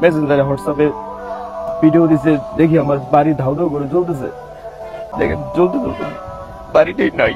মেসেঞ্জারে হোয়াটসঅ্যাপে ভিডিও দিছে, দেখি আমার বাড়ি ধাউ ধাউ করে জ্বলতেছে। দেখেন জ্বলতে জ্বলতে বাড়িটাই নাই।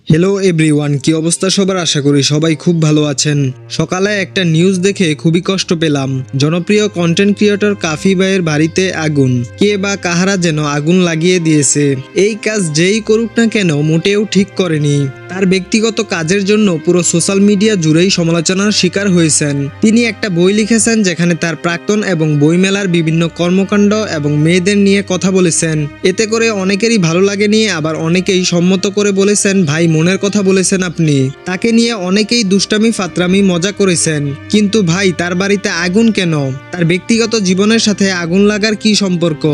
হ্যালো এভরিওয়ান, কি অবস্থা সবার? আশা করি সবাই খুব ভালো আছেন। সকালে একটা নিউজ দেখে খুবই কষ্ট পেলাম। জনপ্রিয় কন্টেন্ট ক্রিয়েটর কাফি ভাইয়ের বাড়িতে আগুন। কে বা কাহারা যেন আগুন লাগিয়ে দিয়েছে। এই কাজ যেই করুক না কেন মোটেও ঠিক করেনি। তার ব্যক্তিগত কাজের জন্য পুরো সোশ্যাল মিডিয়া জুড়েই সমালোচনার শিকার হয়েছেন। তিনি একটা বই লিখেছেন যেখানে তার প্রাক্তন এবং বইমেলার বিভিন্ন কর্মকাণ্ড এবং মেয়েদের নিয়ে কথা বলেছেন। এতে করে অনেকেরই ভালো লাগেনি, আবার অনেকেই সম্মত করে বলেছেন ভাই মনের কথা বলেছেন আপনি। তাকে নিয়ে অনেকেই দুষ্টামি ফাতরামি মজা করেছেন। কিন্তু ভাই তার বাড়িতে আগুন কেন? তার ব্যক্তিগত জীবনের সাথে আগুন লাগার কি সম্পর্ক?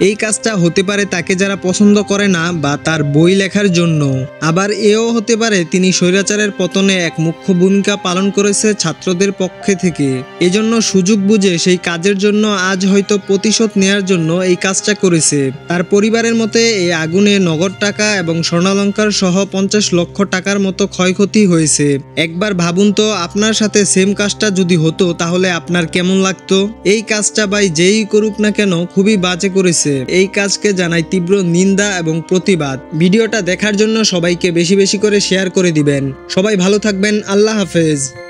এই কাজটা হতে পারে তাকে যারা পছন্দ করে না বা তার বই লেখার জন্য। আবার এও হতে পারে তিনি স্বৈরাচারের পতনে এক মুখ্য ভূমিকা পালন করেছে ছাত্রদের পক্ষে থেকে। এজন্য সুযোগ বুঝে সেই কাজের জন্য আজ হয়তো প্রতিশোধ নেয়ার জন্য এই কাজটা করেছে। তার পরিবারের মতে এই আগুনে নগদ টাকা এবং স্বর্ণালঙ্কার সহ 50 লক্ষ টাকার মতো ক্ষয়ক্ষতি হয়েছে। একবার ভাবুন তো, আপনার সাথে সেম কাজটা যদি হতো তাহলে আপনার কেমন লাগতো? এই কাজটা ভাই যেই করুক না কেন খুবই বাজে করেছে। এই কাজকে জানাই তীব্র নিন্দা এবং প্রতিবাদ। ভিডিওটা দেখার জন্য সবাইকে বেশি বেশি করে শেয়ার করে দিবেন। সবাই ভালো থাকবেন। আল্লাহ হাফেজ।